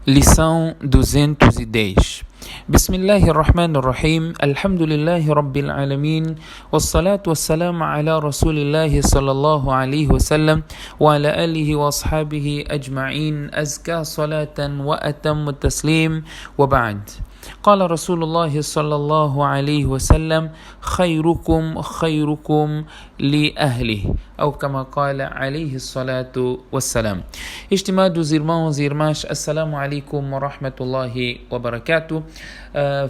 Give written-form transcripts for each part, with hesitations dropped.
Lição 210. Bismillahirrahmanirrahim. Alhamdulillahi Rabbil Alamin. Wassalatu wassalamu ala Rasulillahi sallallahu alayhi wa sallam wa ala alihi wa ashabihi ajma'in. Azka salatan wa atammu taslim wa ba'd. قال رسول الله صلى الله عليه وسلم خيركم لأهله أو كما قال عليه الصلاة والسلام. Estimados irmãos e irmãs, assalamu alaikum wa rahmatullahi wa barakatuh.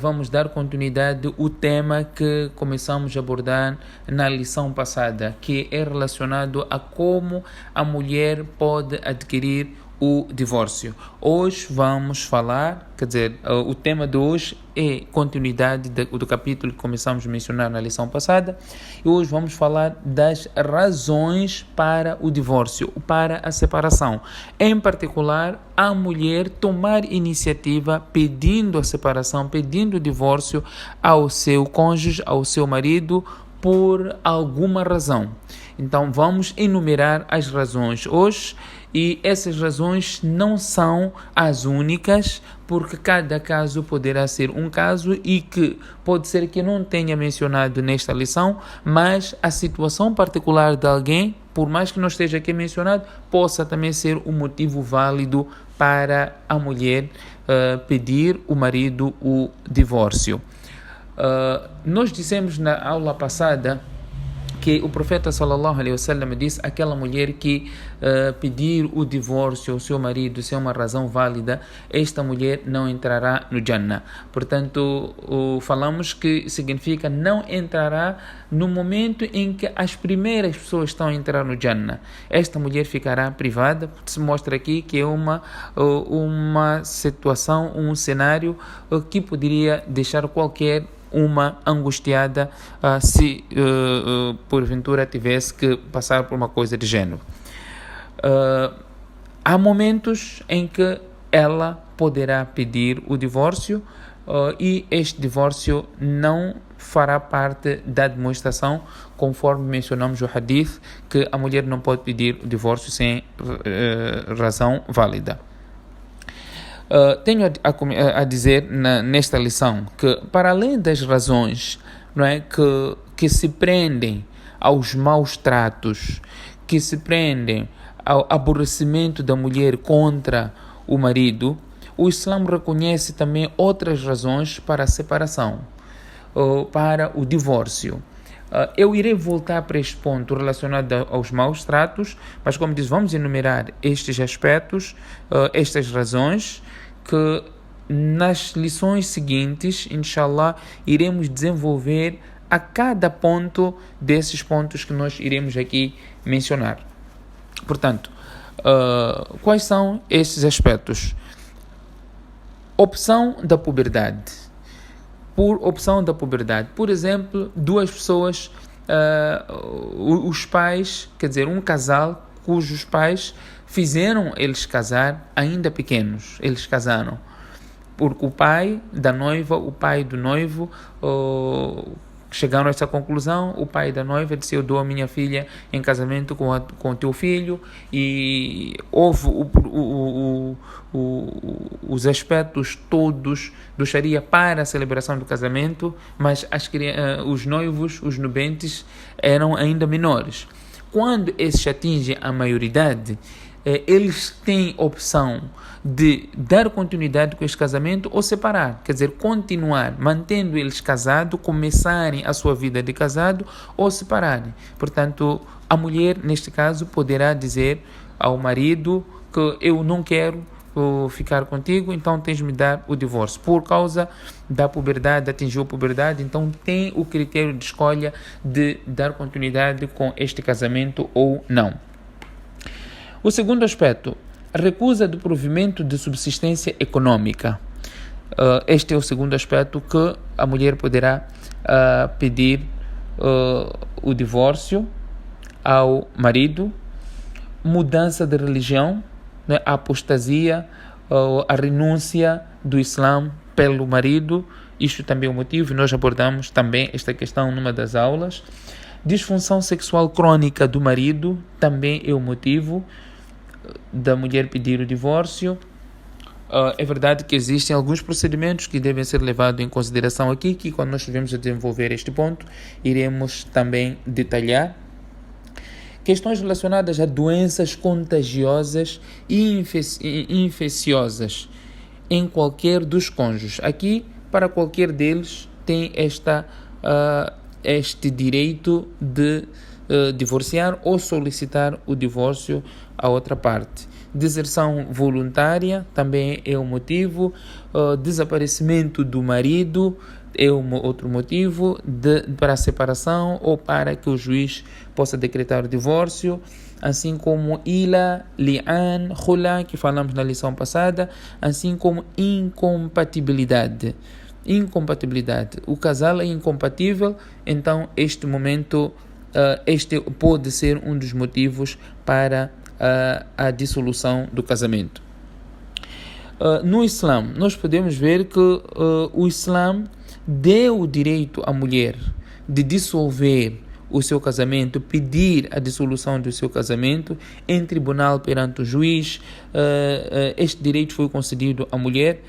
Vamos dar continuidade ao tema que começamos a abordar na lição passada, que é relacionado a como a mulher pode adquirir o divórcio. Hoje vamos falar, o tema de hoje é continuidade do capítulo que começamos a mencionar na lição passada, e hoje vamos falar das razões para o divórcio, para a separação. Em particular, a mulher tomar iniciativa pedindo a separação, pedindo o divórcio ao seu cônjuge, ao seu marido, por alguma razão. Então vamos enumerar as razões hoje, e essas razões não são as únicas, porque cada caso poderá ser um caso e que pode ser que não tenha mencionado nesta lição, mas a situação particular de alguém, por mais que não esteja aqui mencionado, possa também ser um motivo válido para a mulher pedir o marido o divórcio. Nós dissemos na aula passada que o profeta sallallahu alaihi wasallam disse: aquela mulher que pedir o divórcio ao seu marido sem uma razão válida, esta mulher não entrará no Jannah. Portanto, falamos que significa não entrará no momento em que as primeiras pessoas estão a entrar no Jannah. Esta mulher ficará privada. Se mostra aqui que é uma situação, um cenário que poderia deixar qualquer uma angustiada se porventura tivesse que passar por uma coisa de gênero. Há momentos em que ela poderá pedir o divórcio e este divórcio não fará parte da demonstração, conforme mencionamos o hadith, que a mulher não pode pedir o divórcio sem razão válida. Tenho a dizer nesta lição que, para além das razões, não é, que se prendem aos maus tratos, que se prendem ao aborrecimento da mulher contra o marido, o Islã reconhece também outras razões para a separação, para o divórcio. Eu irei voltar para este ponto relacionado aos maus tratos, mas como diz, vamos enumerar estes aspectos, estas razões, que nas lições seguintes, inshallah, iremos desenvolver a cada ponto desses pontos que nós iremos aqui mencionar. Portanto, quais são esses aspectos? Opção da puberdade. Por opção da puberdade, por exemplo, duas pessoas, os pais, um casal cujos pais fizeram eles casar ainda pequenos. Eles casaram porque o pai da noiva, o pai do noivo chegaram a essa conclusão. O pai da noiva disse: eu dou a minha filha em casamento com o teu filho, e houve os aspectos todos do Sharia para a celebração do casamento, mas os noivos, os nubentes, eram ainda menores. Quando esses atingem a maioridade, eles têm opção de dar continuidade com este casamento ou separar, continuar mantendo eles casados, começarem a sua vida de casado ou separarem. Portanto, a mulher, neste caso, poderá dizer ao marido que eu não quero ficar contigo, então tens de me dar o divórcio. Por causa da puberdade, atingiu a puberdade, então tem o critério de escolha de dar continuidade com este casamento ou não. O segundo aspecto, recusa do provimento de subsistência econômica. Este é o segundo aspecto que a mulher poderá pedir o divórcio ao marido. Mudança de religião, né, a apostasia, a renúncia do Islã pelo marido, isto também é um motivo, nós abordamos também esta questão numa das aulas. Disfunção sexual crônica do marido também é o motivo da mulher pedir o divórcio. É verdade que existem alguns procedimentos que devem ser levados em consideração aqui, que quando nós estivermos a desenvolver este ponto, iremos também detalhar. Questões relacionadas a doenças contagiosas e infecciosas em qualquer dos cônjuges. Aqui, para qualquer deles, tem este direito de divorciar ou solicitar o divórcio à outra parte. Deserção voluntária também é um motivo. Desaparecimento do marido é outro motivo para a separação ou para que o juiz possa decretar o divórcio, assim como ila, li'an, khula, que falamos na lição passada, assim como incompatibilidade. O casal é incompatível, então este momento, este pode ser um dos motivos para a dissolução do casamento. No Islã, nós podemos ver que o Islã deu o direito à mulher de dissolver o seu casamento, pedir a dissolução do seu casamento em tribunal perante o juiz. Este direito foi concedido à mulher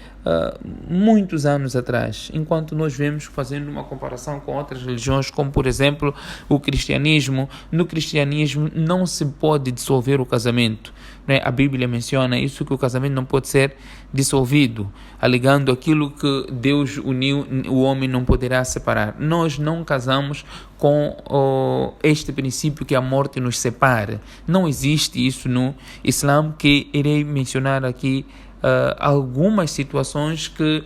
muitos anos atrás, enquanto nós vemos, fazendo uma comparação com outras religiões, como por exemplo o cristianismo. No cristianismo não se pode dissolver o casamento, né? A Bíblia menciona isso, que o casamento não pode ser dissolvido, alegando aquilo que Deus uniu, o homem não poderá separar. Nós não casamos com este princípio que a morte nos separe. Não existe isso no Islã, que irei mencionar aqui algumas situações que,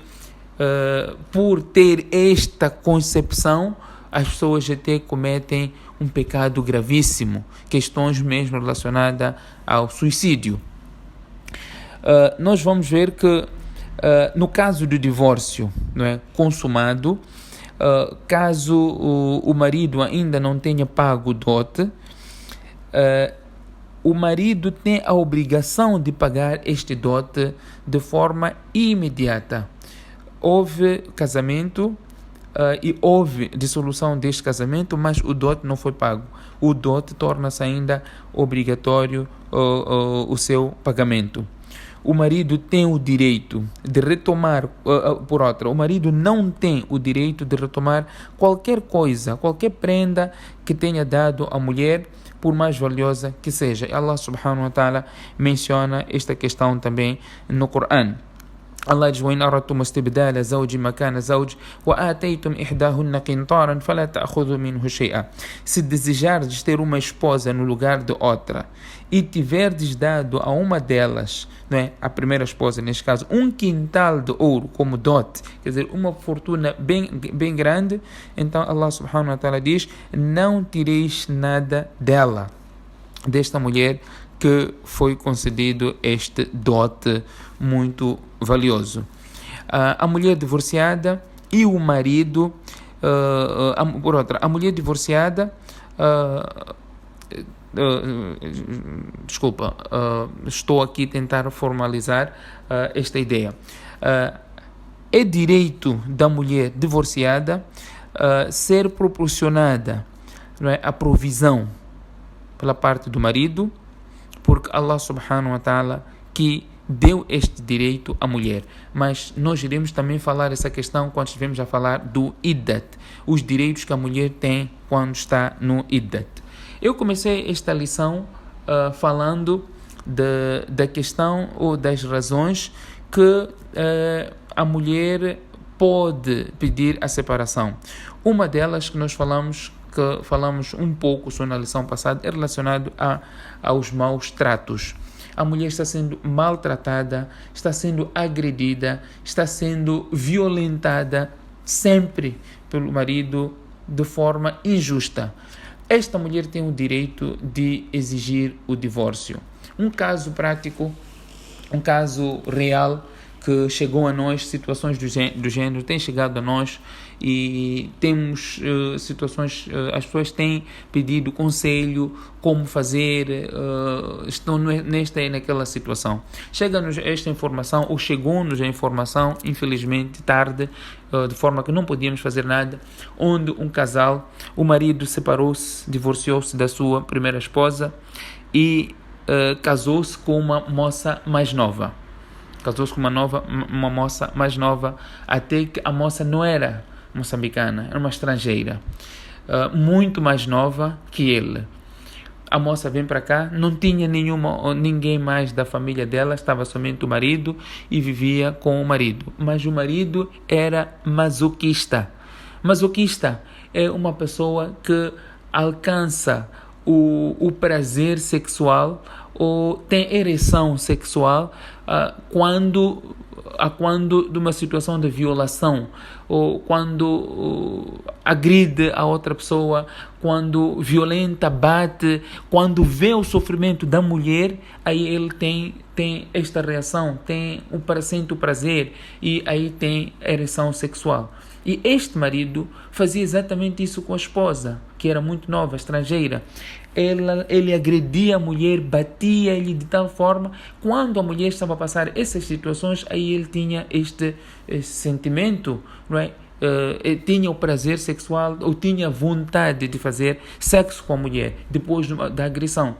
por ter esta concepção, as pessoas até cometem um pecado gravíssimo, questões mesmo relacionadas ao suicídio. Nós vamos ver que no caso do divórcio, não é, consumado, caso o marido ainda não tenha pago o dote, o marido tem a obrigação de pagar este dote de forma imediata. Houve casamento e houve dissolução deste casamento, mas o dote não foi pago. O dote torna-se ainda obrigatório o seu pagamento. O marido tem o direito de retomar, o marido não tem o direito de retomar qualquer coisa, qualquer prenda que tenha dado à mulher, por mais valiosa que seja. Allah subhanahu wa ta'ala menciona esta questão também no Corão. Allah diz: وَإِنْ أَرَدْتُمُ اسْتِبْدَالَ زَوْجٍ مَكَانَ زَوْجٍ وَآتَيْتُمْ إِحْدَاهُنَّ قِنْطَارًا فَلَا تَأْخُذُوا مِنْهُ شَيْئًا. Se desejardes ter uma esposa no lugar de outra e tiverdes dado a uma delas, não é, a primeira esposa neste caso, um quintal de ouro como dote, quer dizer, uma fortuna bem grande, então Allah subhanahu wa ta'ala diz: não tireis nada dela, desta mulher que foi concedido este dote muito valioso. A mulher divorciada e o marido, a mulher divorciada, estou aqui a tentar formalizar esta ideia. É direito da mulher divorciada ser proporcionada, não é, a provisão pela parte do marido, porque Allah subhanahu wa ta'ala que deu este direito à mulher. Mas nós iremos também falar essa questão quando estivermos a falar do iddat, os direitos que a mulher tem quando está no iddat. Eu comecei esta lição falando da questão ou das razões que a mulher pode pedir a separação. Uma delas que nós falamos um pouco sobre na lição passada é relacionado aos maus tratos. A mulher está sendo maltratada, está sendo agredida, está sendo violentada sempre pelo marido de forma injusta. Esta mulher tem o direito de exigir o divórcio. Um caso prático, um caso real que chegou a nós, situações do gênero têm chegado a nós e temos situações, as pessoas têm pedido conselho, como fazer, estão nesta e naquela situação. Chega-nos esta informação, ou chegou-nos a informação, infelizmente tarde, de forma que não podíamos fazer nada, onde um casal, o marido separou-se, divorciou-se da sua primeira esposa e casou-se com uma moça mais nova. Casou-se com uma moça mais nova, até que a moça não era moçambicana, era uma estrangeira, muito mais nova que ele. A moça vem para cá, não tinha ninguém mais da família dela, estava somente o marido e vivia com o marido. Mas o marido era masoquista. Masoquista é uma pessoa que alcança o prazer sexual ou tem ereção sexual quando de uma situação de violação, ou quando agride a outra pessoa, quando violenta, bate, quando vê o sofrimento da mulher, aí ele tem esta reação, sente o prazer e aí tem ereção sexual. E este marido fazia exatamente isso com a esposa, que era muito nova, estrangeira. Ele agredia a mulher, batia-lhe de tal forma, quando a mulher estava a passar essas situações, aí ele tinha este sentimento, não é? Tinha o prazer sexual, ou tinha vontade de fazer sexo com a mulher, depois da agressão.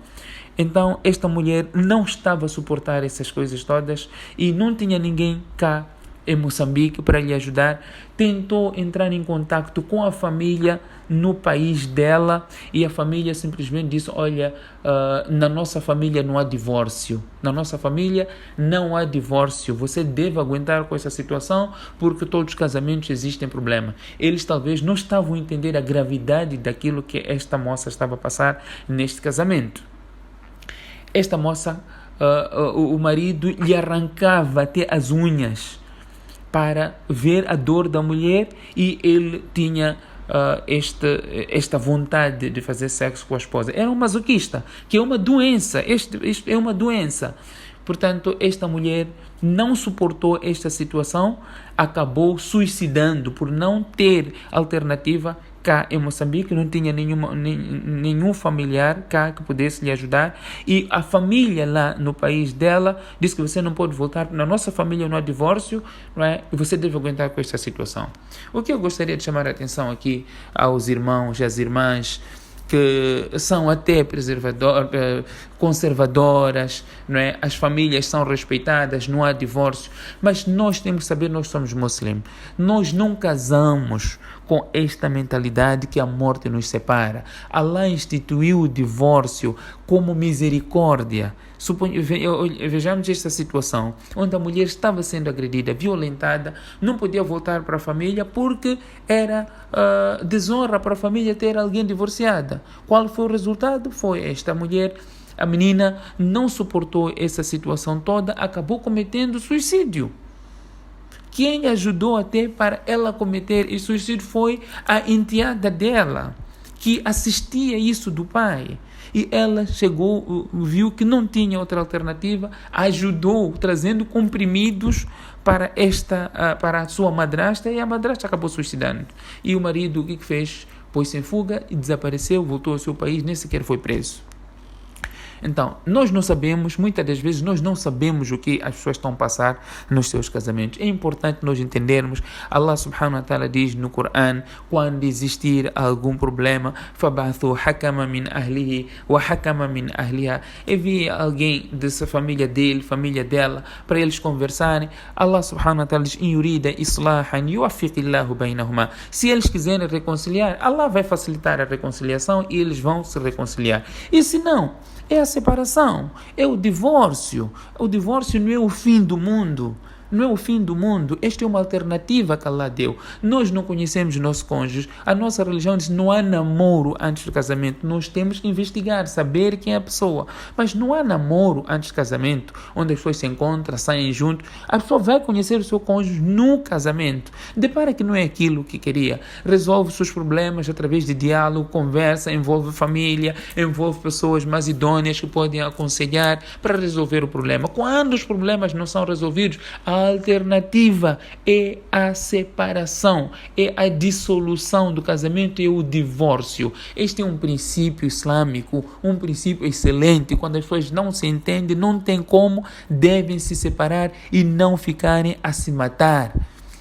Então, esta mulher não estava a suportar essas coisas todas, e não tinha ninguém cá em Moçambique para lhe ajudar. Tentou entrar em contato com a família no país dela, e a família simplesmente disse: olha, na nossa família não há divórcio, você deve aguentar com essa situação, porque todos os casamentos existem problema. Eles talvez não estavam a entender a gravidade daquilo que esta moça estava a passar neste casamento. Esta moça, o marido lhe arrancava até as unhas para ver a dor da mulher, e ele tinha esta vontade de fazer sexo com a esposa. Era um masoquista, que é uma doença. Isto é uma doença. Portanto, esta mulher não suportou esta situação, acabou suicidando por não ter alternativa cá em Moçambique. Não tinha nenhum familiar cá que pudesse lhe ajudar, e a família lá no país dela disse que você não pode voltar, na nossa família não há divórcio, não é? E você deve aguentar com esta situação. O que eu gostaria de chamar a atenção aqui aos irmãos e às irmãs que são até conservadoras, não é? As famílias são respeitadas, não há divórcio, mas nós temos que saber, nós somos muçulmanos, nós não casamos com esta mentalidade que a morte nos separa. Allah instituiu o divórcio como misericórdia. Vejamos esta situação, onde a mulher estava sendo agredida, violentada, não podia voltar para a família porque era desonra para a família ter alguém divorciada. Qual foi o resultado? Foi esta mulher, a menina, não suportou essa situação toda, acabou cometendo suicídio. Quem ajudou até para ela cometer esse suicídio foi a enteada dela, que assistia isso do pai. E ela viu que não tinha outra alternativa, ajudou trazendo comprimidos para a sua madrasta, e a madrasta acabou suicidando. E o marido, o que fez? Pôs-se em fuga e desapareceu, voltou ao seu país, nem sequer foi preso. Então, nós não sabemos, muitas das vezes nós não sabemos o que as pessoas estão a passar nos seus casamentos. É importante nós entendermos. Allah subhanahu wa ta'ala diz no Coran: quando existir algum problema, فَبَعْثُوا حَكَمًا مِنْ أَهْلِهِ وَحَكَمًا مِنْ أَهْلِهَا, envia alguém dessa família dele, família dela, para eles conversarem. Allah subhanahu wa ta'ala diz: إِنْ يُرِيدَ إِصْلَاحًا يُوَفِّقِ اللَّهُ بَيْنَهُمَا. Se eles quiserem reconciliar, Allah vai facilitar a reconciliação e eles vão se reconciliar. E se não, é a separação, é o divórcio. O divórcio não é o fim do mundo. Não é o fim do mundo. Esta é uma alternativa que Allah deu. Nós não conhecemos nossos cônjuges. A nossa religião diz: não há namoro antes do casamento. Nós temos que investigar, saber quem é a pessoa. Mas não há namoro antes do casamento, onde as pessoas se encontram, saem juntos. A pessoa vai conhecer o seu cônjuge no casamento. Depara que não é aquilo que queria. Resolve seus problemas através de diálogo, conversa, envolve família, envolve pessoas mais idôneas que podem aconselhar para resolver o problema. Quando os problemas não são resolvidos, a alternativa é a separação, é a dissolução do casamento, é o divórcio. Este é um princípio islâmico, um princípio excelente. Quando as pessoas não se entendem, não tem como, devem se separar e não ficarem a se matar,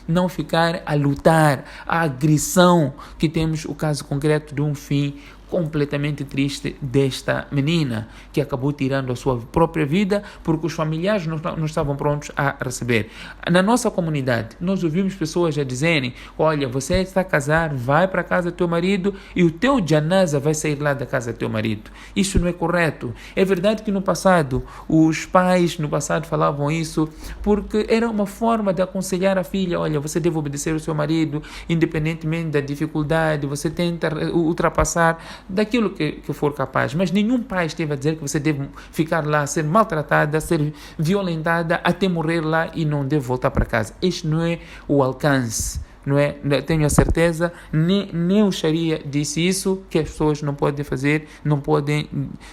não ficar a lutar. A agressão, que temos o caso concreto de um fim completamente triste desta menina que acabou tirando a sua própria vida porque os familiares não estavam prontos a receber. Na nossa comunidade, nós ouvimos pessoas a dizerem: olha, você está a casar, vai para a casa do teu marido e o teu janaza vai sair lá da casa do teu marido. Isso não é correto. É verdade que no passado, os pais no passado falavam isso porque era uma forma de aconselhar a filha: olha, você deve obedecer o seu marido, independentemente da dificuldade, você tenta ultrapassar daquilo que for capaz. Mas nenhum pai esteve a dizer que você deve ficar lá, ser maltratada, ser violentada, até morrer lá e não deve voltar para casa. Este não é o alcance. Não é? Tenho a certeza, nem o Sharia disse isso, que as pessoas não podem fazer, não podem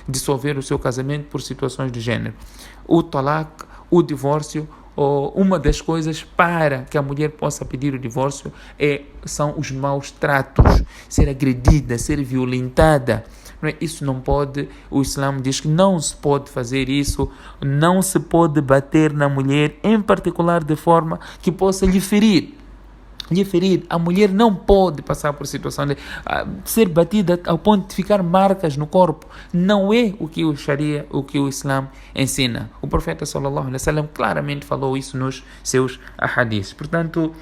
dissolver o seu casamento por situações de género. O talaq, o divórcio, uma das coisas para que a mulher possa pedir o divórcio são os maus tratos, ser agredida, ser violentada. Isso não pode, o Islã diz que não se pode fazer isso, não se pode bater na mulher, em particular de forma que possa lhe ferir. A mulher não pode passar por situação de ser batida ao ponto de ficar marcas no corpo. Não é o que o Sharia, o que o Islã ensina. O profeta sallallahu alaihi wasallam claramente falou isso nos seus ahadiths. Portanto,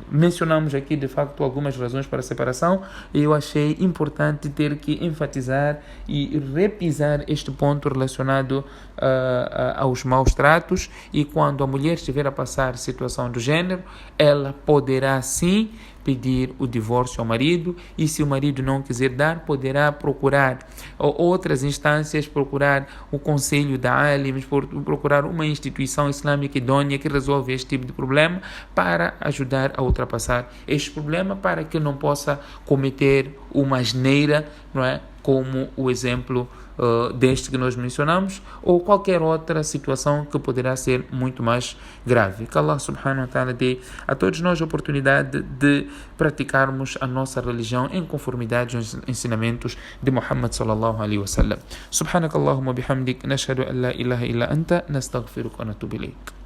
mencionamos aqui de facto algumas razões para a separação e eu achei importante ter que enfatizar e repisar este ponto relacionado aos maus tratos. E quando a mulher estiver a passar situação do género, ela poderá sim pedir o divórcio ao marido, e se o marido não quiser dar, poderá procurar outras instâncias, procurar o conselho da alims, procurar uma instituição islâmica idônea que resolve este tipo de problema para ajudar a ultrapassar este problema, para que não possa cometer uma asneira, não é? Como o exemplo deste que nós mencionamos, ou qualquer outra situação que poderá ser muito mais grave. Que Allah subhanahu wa ta'ala dê a todos nós a oportunidade de praticarmos a nossa religião em conformidade aos ensinamentos de Muhammad sallallahu alaihi wasallam. Subhanakallahumma bihamdik, nashhadu an la ilaha illa anta, nastaghfiruka wa natubu ilayk.